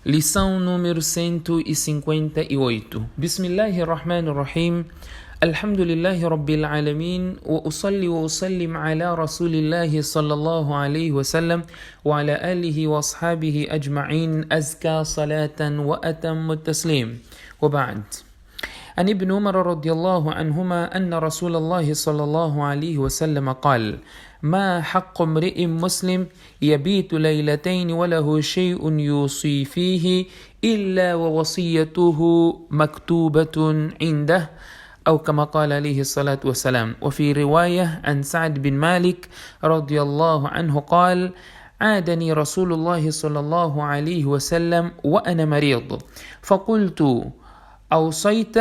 Lição número 158. Bismillahirrahmanirrahim. Alhamdulillahi Rabbil Alamin. Wa usalli wa usallim ala Rasulillahi sallallahu alayhi wa sallam wa ala alihi wa ashabihi ajma'in azka salatan wa atammu taslim. Wa ba'd. عن ابن عمر رضي الله عنهما أن رسول الله صلى الله عليه وسلم قال: ما حق امرئ مسلم يبيت ليلتين وله شيء يوصي فيه إلا ووصيته مكتوبة عنده، أو كما قال عليه الصلاة والسلام. وفي رواية عن سعد بن مالك رضي الله عنه قال: عادني رسول الله صلى الله عليه وسلم وأنا مريض، فقلت: أوصيت؟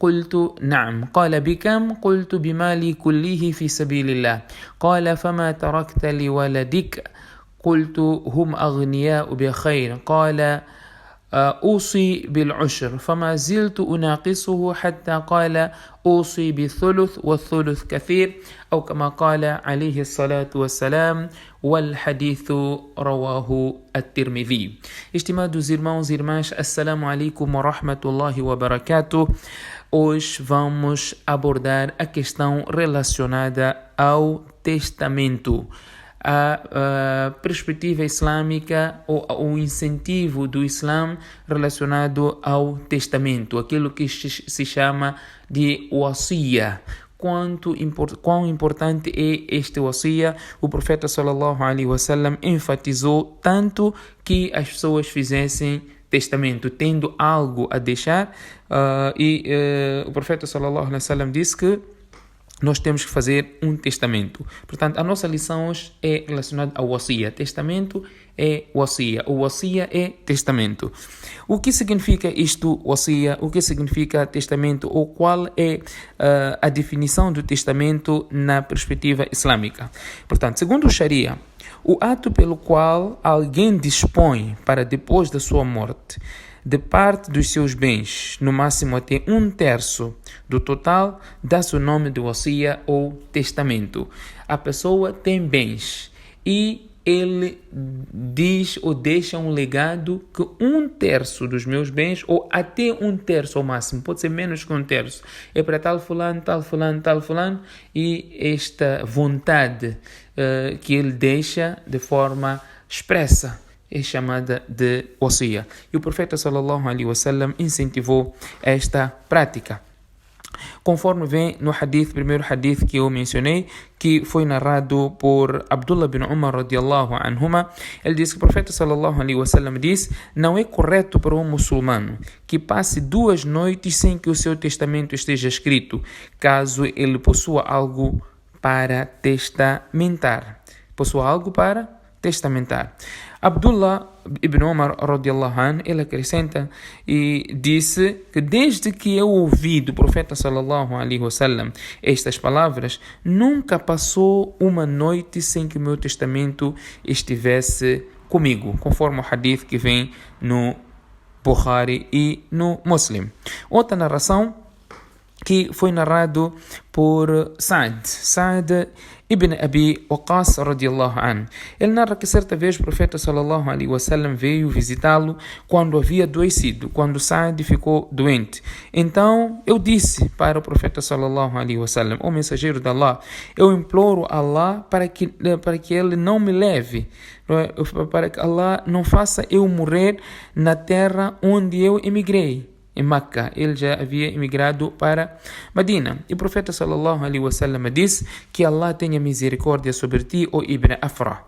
قلت: نعم. قال: بكم؟ قلت: بمالي كله في سبيل الله. قال: فما تركت لولدك؟ قلت: هم أغنياء بخير. قال: أوصي بالعشر. فما زلت أناقصه حتى قال: أوصي بالثلث، والثلث كثير، أو كما قال عليه الصلاة والسلام. والحديث رواه الترمذي. Estimados irmãos e irmãs, Assalamu alaikum wa rahmatullahi wa barakatuh. Hoje vamos abordar a questão relacionada ao testamento, a perspectiva islâmica ou o incentivo do Islã relacionado ao testamento, aquilo que se chama de wasiya. Quão importante é este wasiya? O profeta sallallahu alaihi wasallam enfatizou tanto que as pessoas fizessem testamento, tendo algo a deixar, o profeta sallallahu alaihi wasallam disse que nós temos que fazer um testamento. Portanto, a nossa lição hoje é relacionada ao wasiya. Testamento é wasiya. O wasiya é testamento. O que significa isto, wasiya? O que significa testamento? Ou qual é a definição do testamento na perspectiva islâmica? Portanto, segundo o Sharia, o ato pelo qual alguém dispõe para depois da sua morte de parte dos seus bens, no máximo até 1/3 do total, dá-se o nome de wasiya ou testamento. A pessoa tem bens e ele diz ou deixa um legado que 1/3 dos meus bens, ou até 1/3 ao máximo, pode ser menos que 1/3, é para tal fulano, tal fulano, tal fulano, e esta vontade que ele deixa de forma expressa é chamada de wasiya. E o profeta sallallahu alaihi wasallam incentivou esta prática, conforme vem no primeiro hadith que eu mencionei, que foi narrado por Abdullah bin Umar radiallahu anhuma. Ele disse que o profeta sallallahu alaihi wasallam disse: não é correto para um muçulmano que passe 2 noites sem que o seu testamento esteja escrito, caso ele possua algo para testamentar. Abdullah ibn Umar radiallahu anhu, ele acrescenta e disse que desde que eu ouvi do profeta sallallahu alaihi wasallam estas palavras, nunca passou uma noite sem que o meu testamento estivesse comigo, conforme o hadith que vem no Bukhari e no Muslim. Outra narração que foi narrado por Sa'd ibn Abi Waqqas radiallahu anhu. Ele narra que certa vez o profeta sallallahu alaihi wasallam veio visitá-lo quando havia adoecido, quando Sa'd ficou doente. Então eu disse para o profeta sallallahu alaihi wasallam: o mensageiro de Allah, eu imploro a Allah para que ele não me leve, para que Allah não faça eu morrer na terra onde eu emigrei, em Meca. Ele já havia emigrado para Medina. E o profeta sallallahu alaihi wasallam disse: que Allah tenha misericórdia sobre ti, ó Ibn Afra.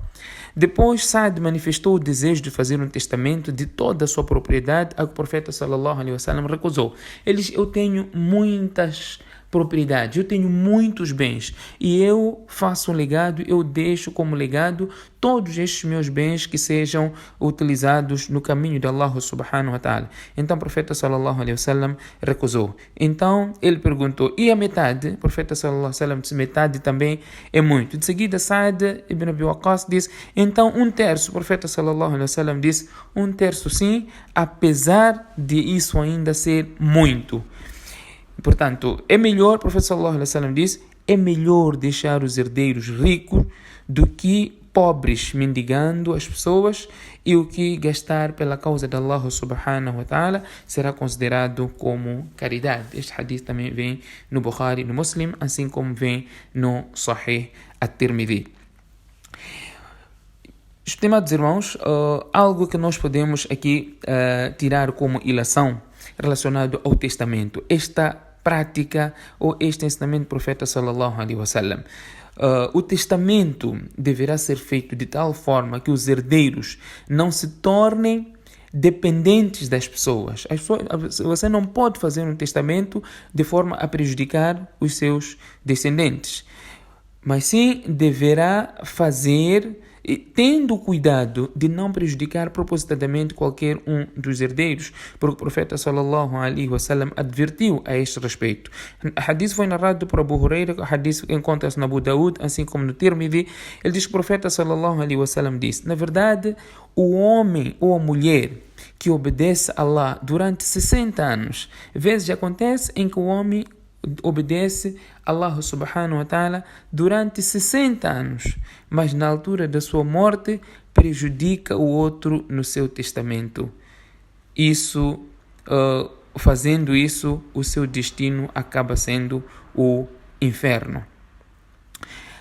Depois Sa'd manifestou o desejo de fazer um testamento de toda a sua propriedade, a que o profeta sallallahu alaihi wasallam recusou. Ele disse: eu tenho muitas propriedades, eu tenho muitos bens e eu faço um legado, eu deixo como legado todos estes meus bens que sejam utilizados no caminho de Allah subhanahu wa ta'ala. Então o profeta sallallahu alaihi wasallam recusou. Então ele perguntou: e a metade? O profeta sallallahu alaihi wasallam disse: metade também é muito. De seguida Sa'd ibn Abi Waqqas disse: então 1/3. O profeta sallallahu alaihi wasallam disse: 1/3 sim, apesar de isso ainda ser muito. Portanto, é melhor, o profeta sallallahu alaihi wasallam diz, é melhor deixar os herdeiros ricos do que pobres, mendigando as pessoas, e o que gastar pela causa de Allah subhanahu wa ta'ala será considerado como caridade. Este hadith também vem no Bukhari, no Muslim, assim como vem no Sahih at-Tirmidhi. Estimados irmãos, algo que nós podemos aqui tirar como ilação relacionado ao testamento, esta prática ou este ensinamento do profeta sallallahu alaihi wasallam. O testamento deverá ser feito de tal forma que os herdeiros não se tornem dependentes das pessoas. Você não pode fazer um testamento de forma a prejudicar os seus descendentes, mas sim deverá fazer tendo cuidado de não prejudicar propositadamente qualquer um dos herdeiros, porque o profeta sallallahu alaihi wasallam advertiu a este respeito. O hadith foi narrado por Abu Huraira, o hadith encontra-se no Abu Daud, assim como no Tirmidhi. Ele diz que o profeta sallallahu alaihi wasallam disse: na verdade, o homem ou a mulher que obedece a Allah durante 60 anos, vezes acontece em que o homem obedece Allah subhanahu wa ta'ala durante 60 anos, mas na altura da sua morte prejudica o outro no seu testamento. Fazendo isso, o seu destino acaba sendo o inferno.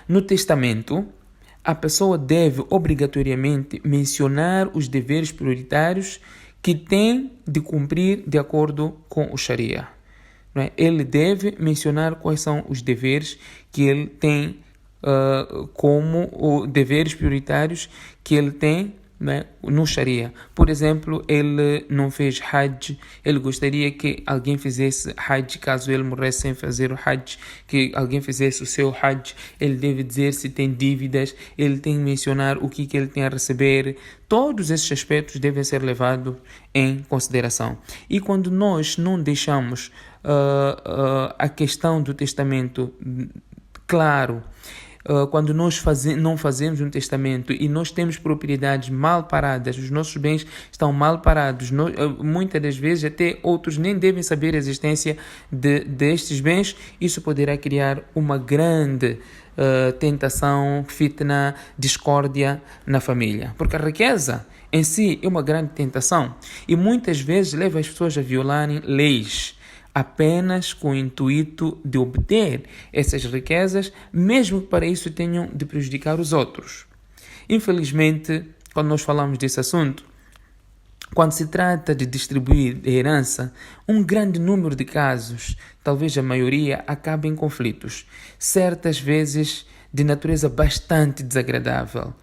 No testamento, a pessoa deve obrigatoriamente mencionar os deveres prioritários que tem de cumprir de acordo com o Sharia. Ele deve mencionar quais são os deveres que ele tem, como deveres prioritários que ele tem, no Sharia. Por exemplo, ele não fez Hajj, ele gostaria que alguém fizesse Hajj, caso ele morresse sem fazer o Hajj, que alguém fizesse o seu Hajj. Ele deve dizer se tem dívidas, ele tem que mencionar o que ele tem a receber. Todos esses aspectos devem ser levados em consideração. E quando nós não deixamos a questão do testamento claro, quando nós não fazemos um testamento e nós temos propriedades mal paradas, os nossos bens estão mal parados, muitas das vezes até outros nem devem saber a existência destes bens, isso poderá criar uma grande tentação, fitna, discórdia na família, porque a riqueza em si é uma grande tentação e muitas vezes leva as pessoas a violarem leis apenas com o intuito de obter essas riquezas, mesmo que para isso tenham de prejudicar os outros. Infelizmente, quando nós falamos desse assunto, quando se trata de distribuir a herança, um grande número de casos, talvez a maioria, acaba em conflitos, certas vezes de natureza bastante desagradável.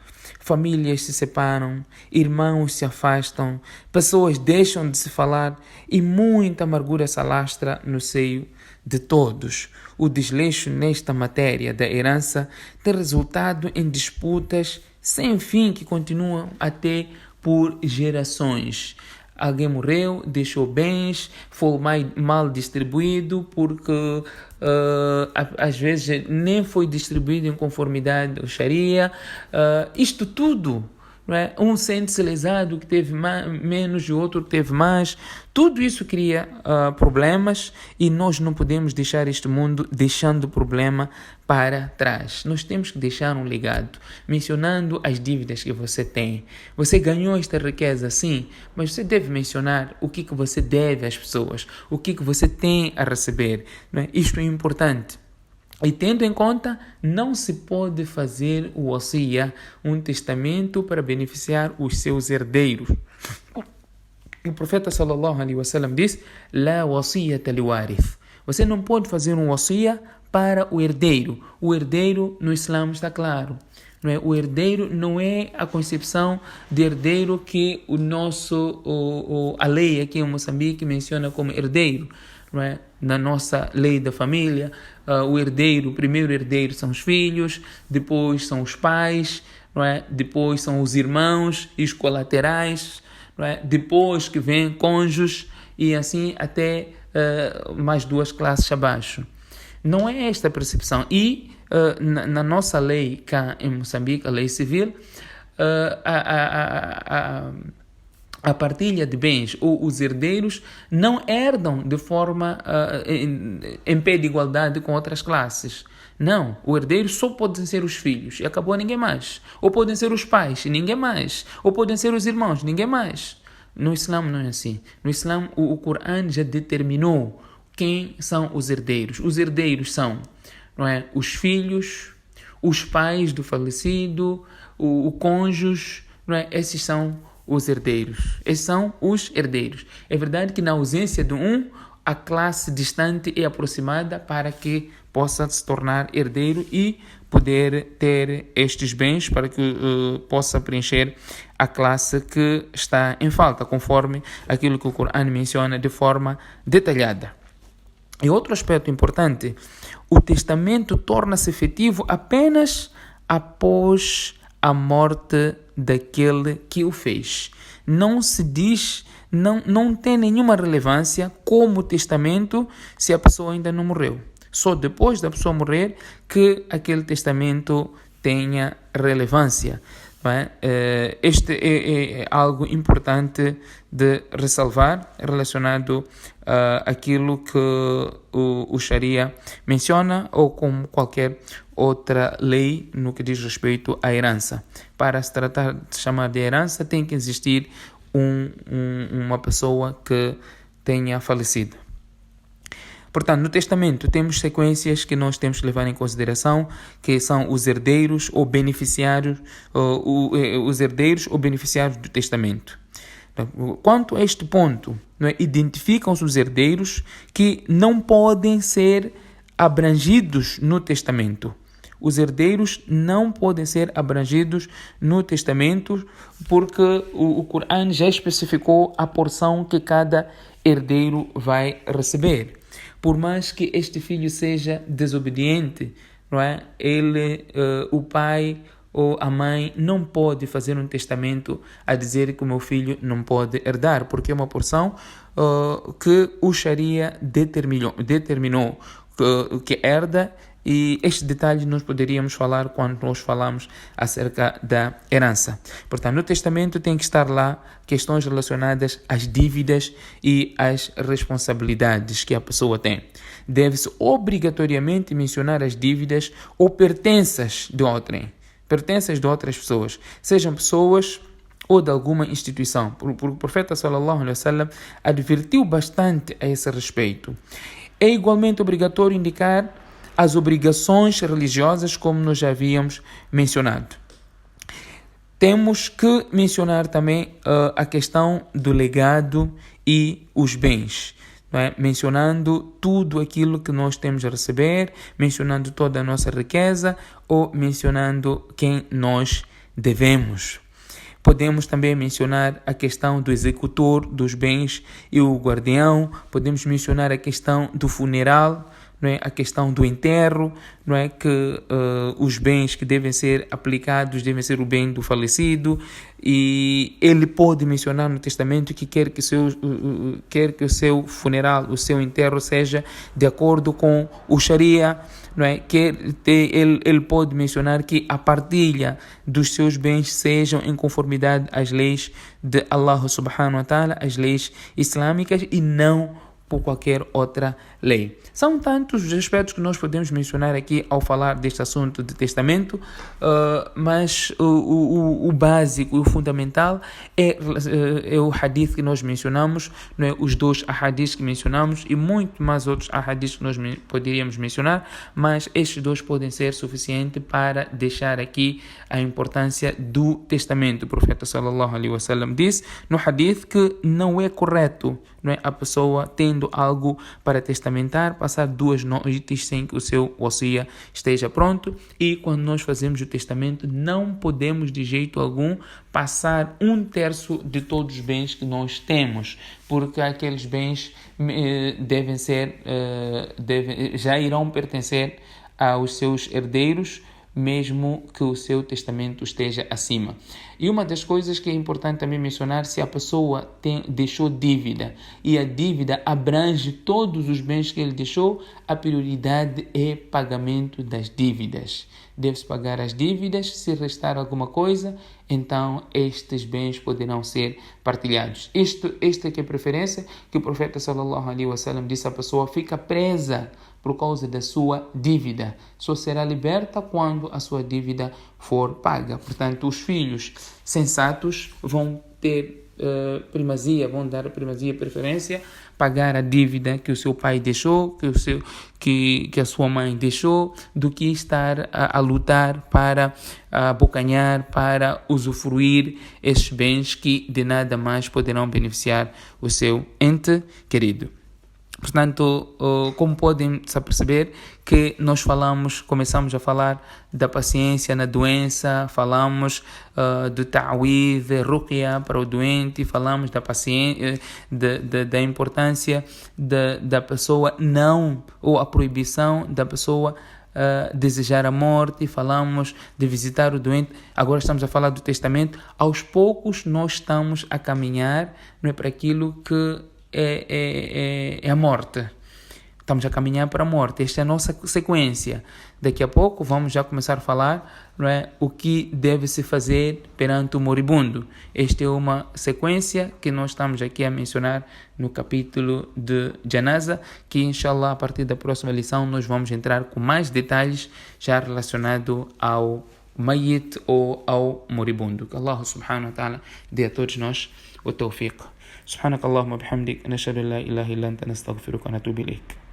Famílias se separam, irmãos se afastam, pessoas deixam de se falar e muita amargura se alastra no seio de todos. O desleixo nesta matéria da herança tem resultado em disputas sem fim que continuam até por gerações. Alguém morreu, deixou bens, foi mal distribuído porque às vezes nem foi distribuído em conformidade ao Sharia. Isto tudo, não é? Um sente-se lesado que teve menos e o outro que teve mais. Tudo isso cria problemas e nós não podemos deixar este mundo deixando problema para trás. Nós temos que deixar um legado, mencionando as dívidas que você tem. Você ganhou esta riqueza, sim, mas você deve mencionar o que você deve às pessoas, o que você tem a receber. Não é? Isto é importante. E tendo em conta, não se pode fazer o wasiya, um testamento para beneficiar os seus herdeiros. O profeta sallallahu alaihi wasallam diz: La wasiyata liwarith. Você não pode fazer um wasiya para o herdeiro. O herdeiro no Islã está claro. Não é? O herdeiro não é a concepção de herdeiro que a lei aqui em Moçambique menciona como herdeiro. Não é? Na nossa lei da família, o primeiro herdeiro são os filhos, depois são os pais, não é? Depois são os irmãos e os colaterais, não é? Depois que vem cônjuges e assim até mais duas classes abaixo. Não é esta a percepção. E na nossa lei cá em Moçambique, a lei civil, a partilha de bens ou os herdeiros não herdam de forma em pé de igualdade com outras classes. Não, o herdeiro só podem ser os filhos e acabou, ninguém mais. Ou podem ser os pais e ninguém mais. Ou podem ser os irmãos, ninguém mais. No Islã não é assim. No Islã o Corão já determinou quem são os herdeiros. Os herdeiros são, não é, os filhos, os pais do falecido, o cônjuge, não é? Esses são os herdeiros. Esses são os herdeiros. É verdade que na ausência de um, a classe distante é aproximada para que possa se tornar herdeiro e poder ter estes bens para que possa preencher a classe que está em falta, conforme aquilo que o Corão menciona de forma detalhada. E outro aspecto importante, o testamento torna-se efetivo apenas após a morte daquele que o fez. Não se diz, não tem nenhuma relevância como testamento se a pessoa ainda não morreu. Só depois da pessoa morrer que aquele testamento tenha relevância. Não é? Este é algo importante de ressalvar relacionado àquilo que o Sharia menciona ou como qualquer outra lei no que diz respeito à herança. Para se tratar de chamar de herança tem que existir uma pessoa que tenha falecido. Portanto, no testamento temos sequências que nós temos que levar em consideração, que são os herdeiros ou beneficiários, os herdeiros ou beneficiários do testamento. Quanto a este ponto, não é, identificam-se os herdeiros que não podem ser abrangidos no testamento. Os herdeiros não podem ser abrangidos no testamento porque o Corão já especificou a porção que cada herdeiro vai receber. Por mais que este filho seja desobediente, não é? O pai ou a mãe não pode fazer um testamento a dizer que o meu filho não pode herdar, porque é uma porção que o Sharia determinou que herda. E este detalhe nós poderíamos falar quando nós falamos acerca da herança. Portanto, no testamento tem que estar lá questões relacionadas às dívidas e às responsabilidades que a pessoa tem. Deve-se obrigatoriamente mencionar as dívidas ou pertenças de outras pessoas, sejam pessoas ou de alguma instituição. O profeta sallallahu alaihi wasallam advertiu bastante a esse respeito. É igualmente obrigatório indicar as obrigações religiosas, como nós já havíamos mencionado. Temos que mencionar também a questão do legado e os bens, não é? Mencionando tudo aquilo que nós temos a receber, mencionando toda a nossa riqueza ou mencionando quem nós devemos. Podemos também mencionar a questão do executor dos bens e o guardião. Podemos mencionar a questão do funeral, não é? A questão do enterro, não é? Que os bens que devem ser aplicados devem ser o bem do falecido, e ele pode mencionar no testamento que quer que o seu funeral, o seu enterro seja de acordo com o Sharia, não é? Ele pode mencionar que a partilha dos seus bens sejam em conformidade às leis de Allah subhanahu wa ta'ala, as leis islâmicas, e não por qualquer outra lei. São tantos os aspectos que nós podemos mencionar aqui ao falar deste assunto de testamento, mas o básico e o fundamental é o hadith que nós mencionamos, não é? Os dois hadiths que mencionamos e muito mais outros hadiths que nós poderíamos mencionar, mas estes dois podem ser suficientes para deixar aqui a importância do testamento. O profeta sallallahu alaihi wasallam disse no hadith que não é correto, não é, a pessoa tendo algo para testamentar, passar 2 noites sem que o seu wasiya esteja pronto. E quando nós fazemos o testamento, não podemos de jeito algum passar 1/3 de todos os bens que nós temos, porque aqueles bens já irão pertencer aos seus herdeiros, mesmo que o seu testamento esteja acima. E uma das coisas que é importante também mencionar, se a pessoa deixou dívida e a dívida abrange todos os bens que ele deixou, a prioridade é pagamento das dívidas. Deve-se pagar as dívidas, se restar alguma coisa, então estes bens poderão ser partilhados. Esta é a preferência que o profeta sallallahu alaihi wasallam disse: a pessoa fica presa por causa da sua dívida. Só será liberta quando a sua dívida for paga. Portanto, os filhos sensatos vão ter primazia, vão dar primazia, preferência, pagar a dívida que o seu pai deixou, que a sua mãe deixou, do que estar a lutar para abocanhar, para usufruir estes bens que de nada mais poderão beneficiar o seu ente querido. Portanto, como podem perceber que nós começamos a falar da paciência na doença, falamos do ta'widh, ruqya para o doente, falamos da paciência, da importância da pessoa não, ou a proibição da pessoa desejar a morte, falamos de visitar o doente, agora estamos a falar do testamento. Aos poucos nós estamos a caminhar, não é, para aquilo que é a morte. Estamos a caminhar para a morte. Esta é a nossa sequência. Daqui a pouco vamos já começar a falar, não é, o que deve-se fazer perante o moribundo. Esta é uma sequência que nós estamos aqui a mencionar no capítulo de Janaza, que inshallah a partir da próxima lição nós vamos entrar com mais detalhes já relacionado ao mayit ou ao moribundo. Que Allah subhanahu wa ta'ala dê a todos nós o tawfiq. سبحانك اللهم وبحمدك نشهد أن لا إله إلا أنت نستغفرك ونتوب إليك